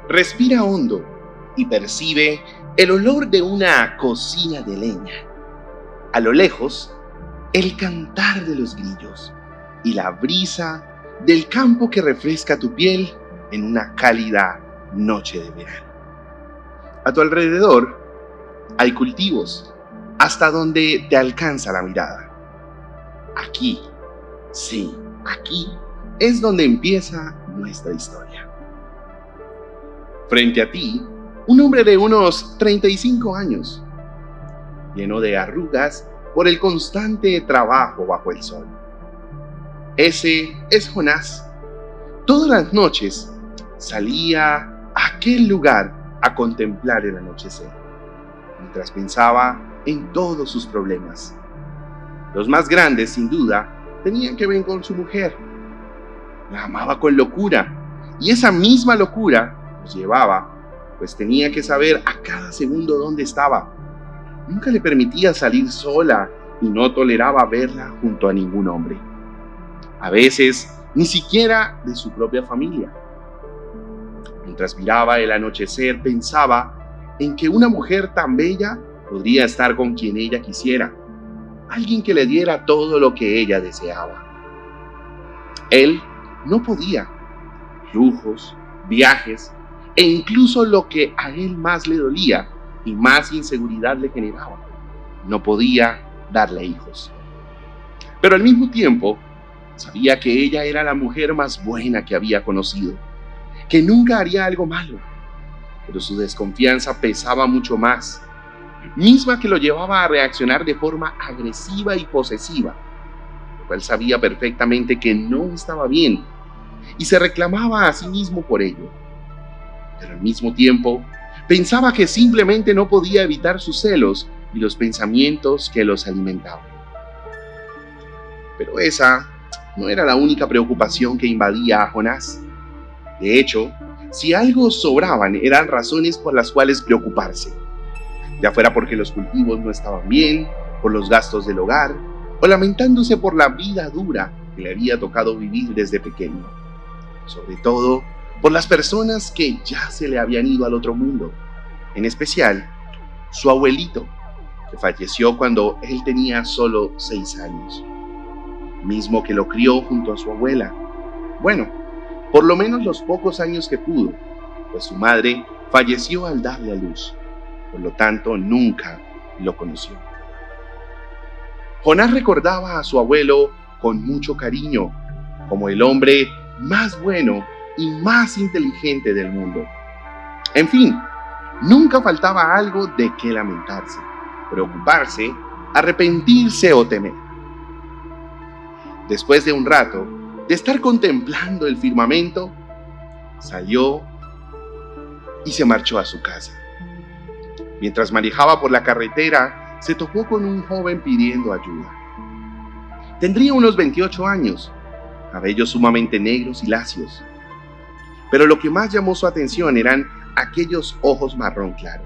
Respira hondo y percibe el olor de una cocina de leña. A lo lejos, el cantar de los grillos y la brisa del campo que refresca tu piel en una cálida noche de verano. A tu alrededor hay cultivos hasta donde te alcanza la mirada. Aquí, sí, aquí es donde empieza nuestra historia. Frente a ti, un hombre de unos 35 años, lleno de arrugas por el constante trabajo bajo el sol. Ese es Jonás. Todas las noches salía a aquel lugar a contemplar el anochecer, mientras pensaba en todos sus problemas. Los más grandes, sin duda, tenían que ver con su mujer. La amaba con locura, y esa misma locura los llevaba, pues tenía que saber a cada segundo dónde estaba. Nunca le permitía salir sola y no toleraba verla junto a ningún hombre. A veces, ni siquiera de su propia familia. Mientras miraba el anochecer, pensaba en que una mujer tan bella podría estar con quien ella quisiera, alguien que le diera todo lo que ella deseaba. Él no podía. Lujos, viajes e incluso lo que a él más le dolía y más inseguridad le generaba. No podía darle hijos. Pero al mismo tiempo, sabía que ella era la mujer más buena que había conocido, que nunca haría algo malo. Pero su desconfianza pesaba mucho más, misma que lo llevaba a reaccionar de forma agresiva y posesiva, lo cual sabía perfectamente que no estaba bien y se reclamaba a sí mismo por ello. Pero al mismo tiempo, pensaba que simplemente no podía evitar sus celos y los pensamientos que los alimentaban. Pero esa no era la única preocupación que invadía a Jonás. De hecho, si algo sobraban eran razones por las cuales preocuparse, ya fuera porque los cultivos no estaban bien, por los gastos del hogar, o lamentándose por la vida dura que le había tocado vivir desde pequeño. Sobre todo, por las personas que ya se le habían ido al otro mundo, en especial su abuelito, que falleció cuando él tenía solo 6 años, mismo que lo crió junto a su abuela. Bueno, por lo menos los pocos años que pudo, pues su madre falleció al darle a luz, por lo tanto nunca lo conoció. Jonás recordaba a su abuelo con mucho cariño, como el hombre más bueno y más inteligente del mundo. En fin, nunca faltaba algo de qué lamentarse, preocuparse, arrepentirse o temer. Después de un rato de estar contemplando el firmamento, salió y se marchó a su casa. Mientras manejaba por la carretera, se topó con un joven pidiendo ayuda. Tendría unos 28 años, cabellos sumamente negros y lacios. Pero lo que más llamó su atención eran aquellos ojos marrón claro.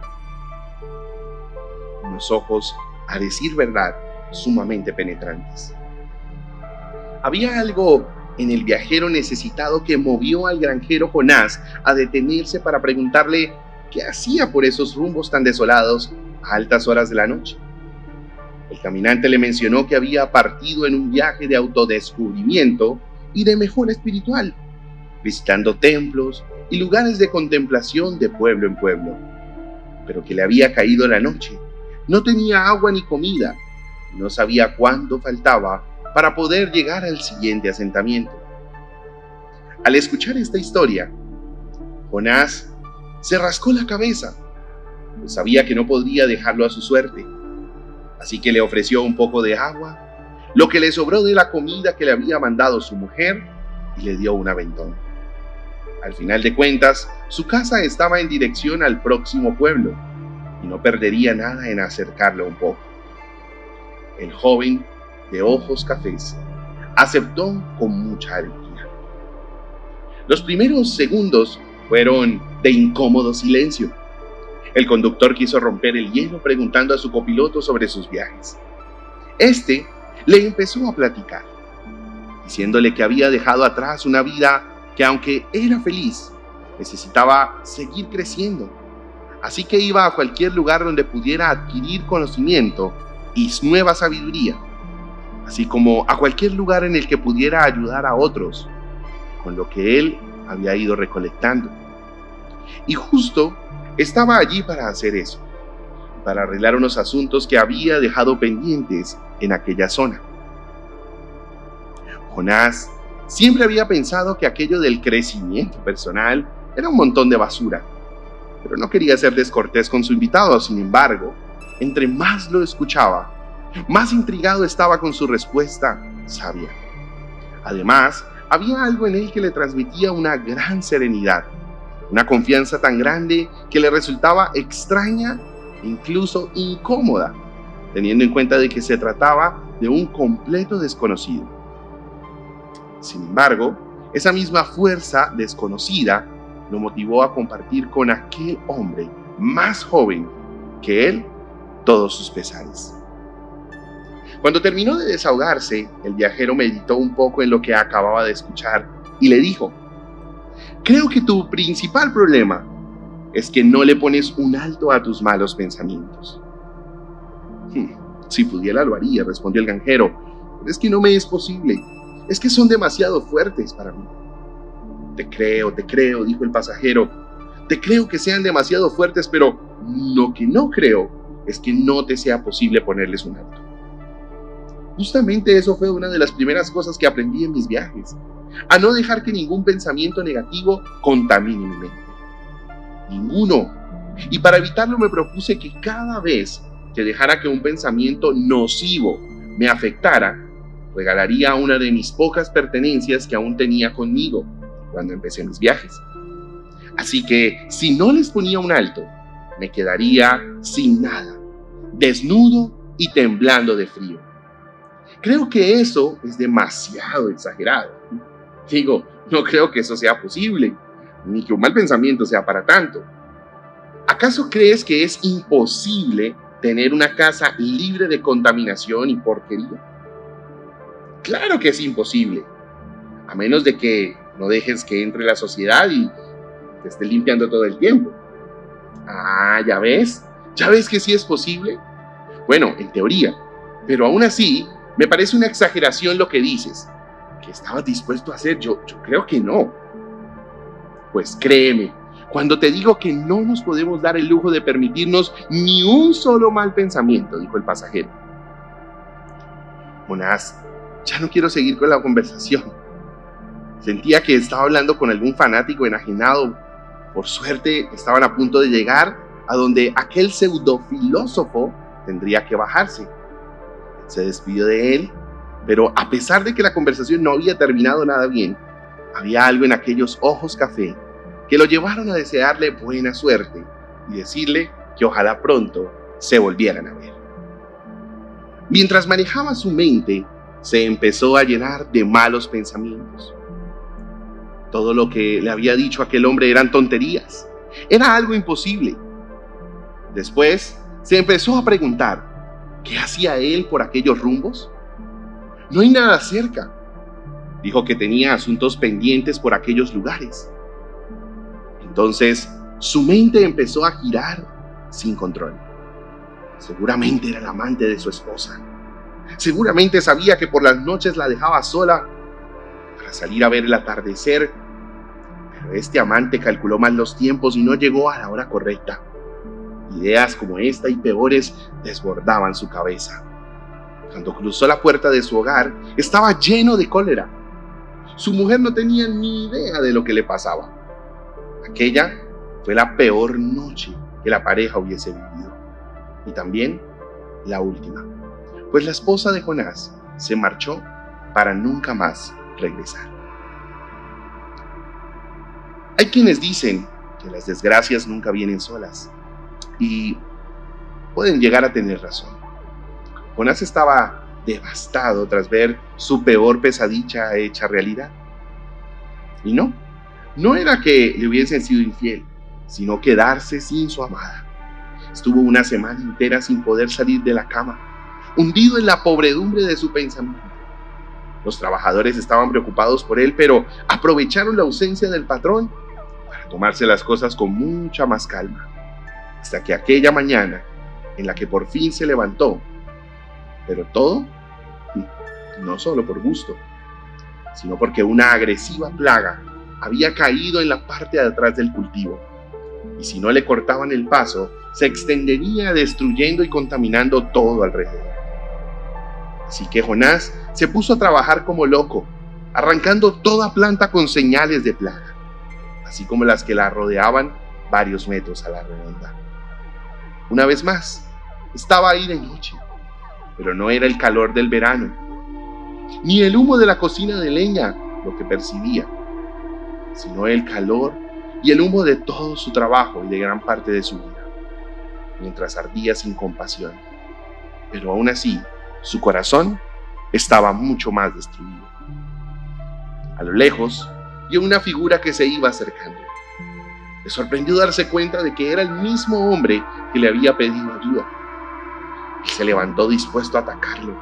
Unos ojos, a decir verdad, sumamente penetrantes. Había algo en el viajero necesitado que movió al granjero Jonás a detenerse para preguntarle qué hacía por esos rumbos tan desolados a altas horas de la noche. El caminante le mencionó que había partido en un viaje de autodescubrimiento y de mejora espiritual, visitando templos y lugares de contemplación de pueblo en pueblo, pero que le había caído la noche, no tenía agua ni comida, y no sabía cuánto faltaba para poder llegar al siguiente asentamiento. Al escuchar esta historia, Jonás se rascó la cabeza, pues sabía que no podría dejarlo a su suerte, así que le ofreció un poco de agua, lo que le sobró de la comida que le había mandado su mujer, y le dio un aventón. Al final de cuentas, su casa estaba en dirección al próximo pueblo, y no perdería nada en acercarlo un poco. El joven, de ojos cafés, aceptó con mucha alegría. Los primeros segundos fueron de incómodo silencio. El conductor quiso romper el hielo preguntando a su copiloto sobre sus viajes. Este le empezó a platicar, diciéndole que había dejado atrás una vida que, aunque era feliz, necesitaba seguir creciendo. Así que iba a cualquier lugar donde pudiera adquirir conocimiento y nueva sabiduría, así como a cualquier lugar en el que pudiera ayudar a otros con lo que él había ido recolectando. Y justo estaba allí para hacer eso, para arreglar unos asuntos que había dejado pendientes en aquella zona. Jonás siempre había pensado que aquello del crecimiento personal era un montón de basura, pero no quería ser descortés con su invitado. Sin embargo, entre más lo escuchaba, más intrigado estaba con su respuesta sabia. Además, había algo en él que le transmitía una gran serenidad, una confianza tan grande que le resultaba extraña e incluso incómoda, teniendo en cuenta de que se trataba de un completo desconocido. Sin embargo, esa misma fuerza desconocida lo motivó a compartir con aquel hombre más joven que él todos sus pesares. Cuando terminó de desahogarse, el viajero meditó un poco en lo que acababa de escuchar y le dijo: creo que tu principal problema es que no le pones un alto a tus malos pensamientos. Si pudiera lo haría, respondió el granjero, pero es que no me es posible. Es que son demasiado fuertes para mí. Te creo, dijo el pasajero. Te creo que sean demasiado fuertes, pero lo que no creo es que no te sea posible ponerles un alto. Justamente eso fue una de las primeras cosas que aprendí en mis viajes, a no dejar que ningún pensamiento negativo contamine mi mente. Ninguno. Y para evitarlo me propuse que cada vez que dejara que un pensamiento nocivo me afectara, regalaría una de mis pocas pertenencias que aún tenía conmigo cuando empecé mis viajes. Así que si no les ponía un alto, me quedaría sin nada, desnudo y temblando de frío. Creo que eso es demasiado exagerado. Digo, no creo que eso sea posible, ni que un mal pensamiento sea para tanto. ¿Acaso crees que es imposible tener una casa libre de contaminación y porquería? Claro que es imposible, a menos de que no dejes que entre la sociedad y te esté limpiando todo el tiempo. ¿Ya ves que sí es posible? Bueno, en teoría, pero aún así me parece una exageración lo que dices. ¿Qué estabas dispuesto a hacer? Yo creo que no. Pues créeme, cuando te digo que no nos podemos dar el lujo de permitirnos ni un solo mal pensamiento, dijo el pasajero. Jonás, ya no quiero seguir con la conversación. Sentía que estaba hablando con algún fanático enajenado. Por suerte, estaban a punto de llegar a donde aquel pseudofilósofo tendría que bajarse. Se despidió de él, pero a pesar de que la conversación no había terminado nada bien, había algo en aquellos ojos café que lo llevaron a desearle buena suerte y decirle que ojalá pronto se volvieran a ver. Mientras manejaba su mente, se empezó a llenar de malos pensamientos. Todo lo que le había dicho aquel hombre eran tonterías, era algo imposible. Después se empezó a preguntar, ¿qué hacía él por aquellos rumbos? No hay nada cerca. Dijo que tenía asuntos pendientes por aquellos lugares. Entonces, su mente empezó a girar sin control. Seguramente era el amante de su esposa. Seguramente sabía que por las noches la dejaba sola para salir a ver el atardecer, pero este amante calculó mal los tiempos y no llegó a la hora correcta. Ideas como esta y peores desbordaban su cabeza. Cuando cruzó la puerta de su hogar, estaba lleno de cólera. Su mujer no tenía ni idea de lo que le pasaba. Aquella fue la peor noche que la pareja hubiese vivido. Y también la última, pues la esposa de Jonás se marchó para nunca más regresar. Hay quienes dicen que las desgracias nunca vienen solas, y pueden llegar a tener razón. Jonás estaba devastado tras ver su peor pesadilla hecha realidad. Y no era que le hubiesen sido infiel, sino quedarse sin su amada. Estuvo una semana entera sin poder salir de la cama, hundido en la pobredumbre de su pensamiento. Los trabajadores estaban preocupados por él, pero aprovecharon la ausencia del patrón para a tomarse las cosas con mucha más calma, hasta que aquella mañana en la que por fin se levantó, pero todo no solo por gusto, sino porque una agresiva plaga había caído en la parte de atrás del cultivo, y si no le cortaban el paso, se extendería destruyendo y contaminando todo alrededor. Así que Jonás se puso a trabajar como loco, arrancando toda planta con señales de plaga, así como las que la rodeaban varios metros a la redonda. Una vez más, estaba ahí de noche, pero no era el calor del verano, ni el humo de la cocina de leña lo que percibía, sino el calor y el humo de todo su trabajo y de gran parte de su vida, mientras ardía sin compasión. Pero aún así, su corazón estaba mucho más destruido. A lo lejos, vio una figura que se iba acercando. Le sorprendió darse cuenta de que era el mismo hombre que le había pedido ayuda. Y se levantó dispuesto a atacarlo,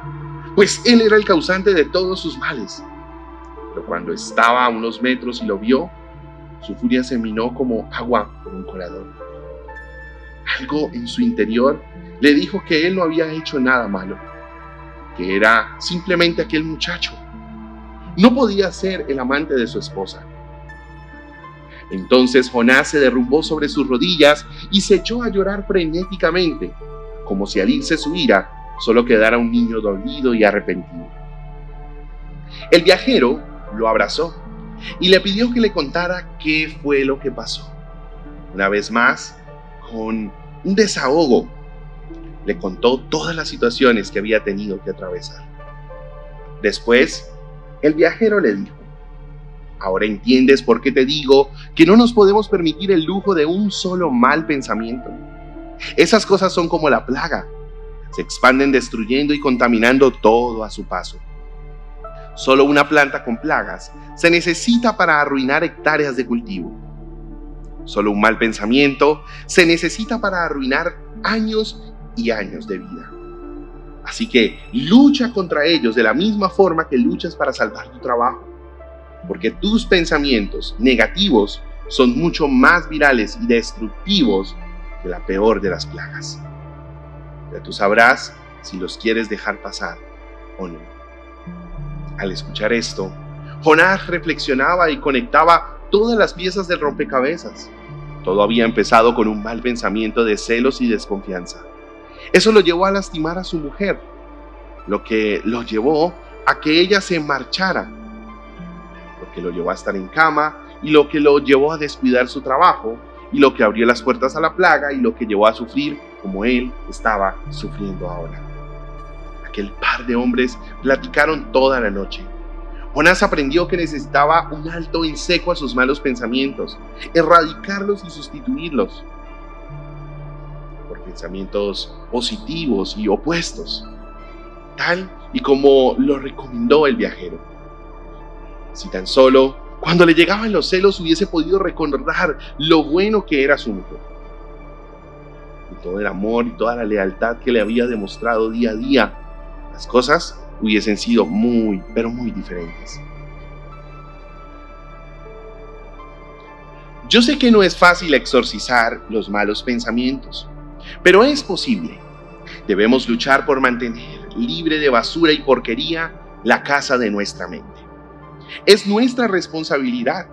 pues él era el causante de todos sus males. Pero cuando estaba a unos metros y lo vio, su furia se minó como agua por un colador. Algo en su interior le dijo que él no había hecho nada malo, que era simplemente aquel muchacho. No podía ser el amante de su esposa. Entonces Jonás se derrumbó sobre sus rodillas y se echó a llorar frenéticamente, como si al irse su ira solo quedara un niño dolido y arrepentido. El viajero lo abrazó y le pidió que le contara qué fue lo que pasó. Una vez más, con un desahogo, le contó todas las situaciones que había tenido que atravesar. Después, el viajero le dijo: ¿ahora entiendes por qué te digo que no nos podemos permitir el lujo de un solo mal pensamiento? Esas cosas son como la plaga. Se expanden destruyendo y contaminando todo a su paso. Solo una planta con plagas se necesita para arruinar hectáreas de cultivo. Solo un mal pensamiento se necesita para arruinar años y años de vida. Así que lucha contra ellos de la misma forma que luchas para salvar tu trabajo, porque tus pensamientos negativos son mucho más virales y destructivos que la peor de las plagas. Ya tú sabrás si los quieres dejar pasar o no. Al escuchar esto, Jonás reflexionaba y conectaba todas las piezas del rompecabezas. Todo había empezado con un mal pensamiento de celos y desconfianza. Eso lo llevó a lastimar a su mujer, lo que lo llevó a que ella se marchara, lo que lo llevó a estar en cama y lo que lo llevó a descuidar su trabajo y lo que abrió las puertas a la plaga y lo que llevó a sufrir como él estaba sufriendo ahora. Aquel par de hombres platicaron toda la noche. Jonás aprendió que necesitaba un alto en seco a sus malos pensamientos, erradicarlos y sustituirlos por pensamientos positivos y opuestos, tal y como lo recomendó el viajero. Si tan solo cuando le llegaban los celos hubiese podido recordar lo bueno que era su mujer, y todo el amor y toda la lealtad que le había demostrado día a día, las cosas hubiesen sido muy, pero muy diferentes. Yo sé que no es fácil exorcizar los malos pensamientos, pero es posible. Debemos luchar por mantener libre de basura y porquería la casa de nuestra mente. Es nuestra responsabilidad.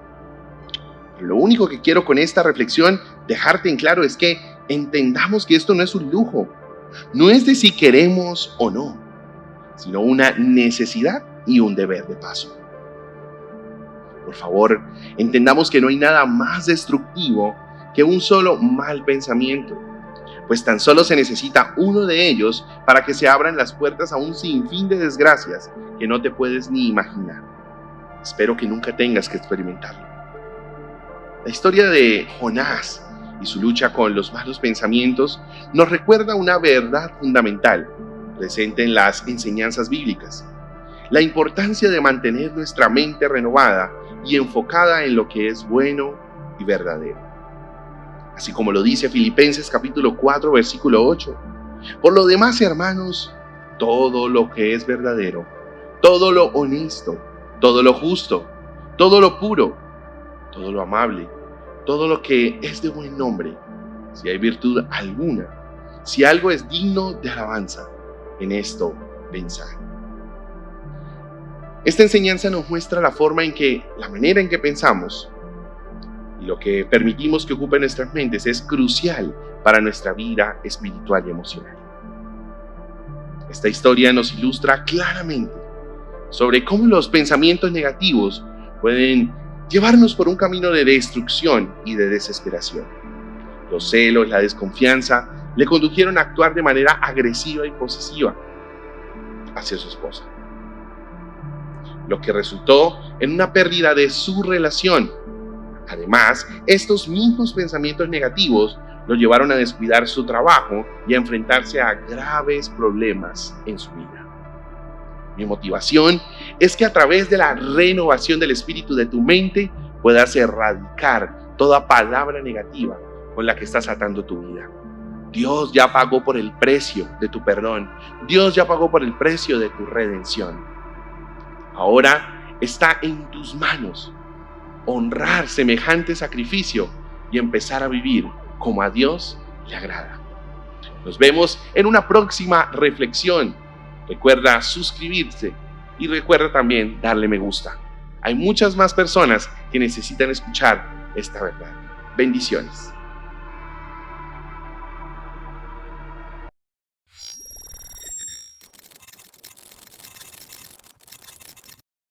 Lo único que quiero con esta reflexión dejarte en claro es que entendamos que esto no es un lujo, no es de si queremos o no, sino una necesidad y un deber de paso. Por favor, entendamos que no hay nada más destructivo que un solo mal pensamiento, pues tan solo se necesita uno de ellos para que se abran las puertas a un sinfín de desgracias que no te puedes ni imaginar. Espero que nunca tengas que experimentarlo. La historia de Jonás y su lucha con los malos pensamientos nos recuerda una verdad fundamental presente en las enseñanzas bíblicas: la importancia de mantener nuestra mente renovada y enfocada en lo que es bueno y verdadero. Así como lo dice Filipenses capítulo 4, versículo 8. Por lo demás, hermanos, todo lo que es verdadero, todo lo honesto, todo lo justo, todo lo puro, todo lo amable, todo lo que es de buen nombre, si hay virtud alguna, si algo es digno de alabanza, en esto pensad. Esta enseñanza nos muestra la manera en que pensamos y lo que permitimos que ocupe nuestras mentes es crucial para nuestra vida espiritual y emocional. Esta historia nos ilustra claramente sobre cómo los pensamientos negativos pueden llevarnos por un camino de destrucción y de desesperación. Los celos, la desconfianza, le condujeron a actuar de manera agresiva y posesiva hacia su esposa, lo que resultó en una pérdida de su relación. Además, estos mismos pensamientos negativos lo llevaron a descuidar su trabajo y a enfrentarse a graves problemas en su vida. Mi motivación es que a través de la renovación del espíritu de tu mente puedas erradicar toda palabra negativa con la que estás atando tu vida. Dios ya pagó por el precio de tu perdón. Dios ya pagó por el precio de tu redención. Ahora está en tus manos honrar semejante sacrificio y empezar a vivir como a Dios le agrada. Nos vemos en una próxima reflexión. Recuerda suscribirse y recuerda también darle me gusta. Hay muchas más personas que necesitan escuchar esta verdad. Bendiciones.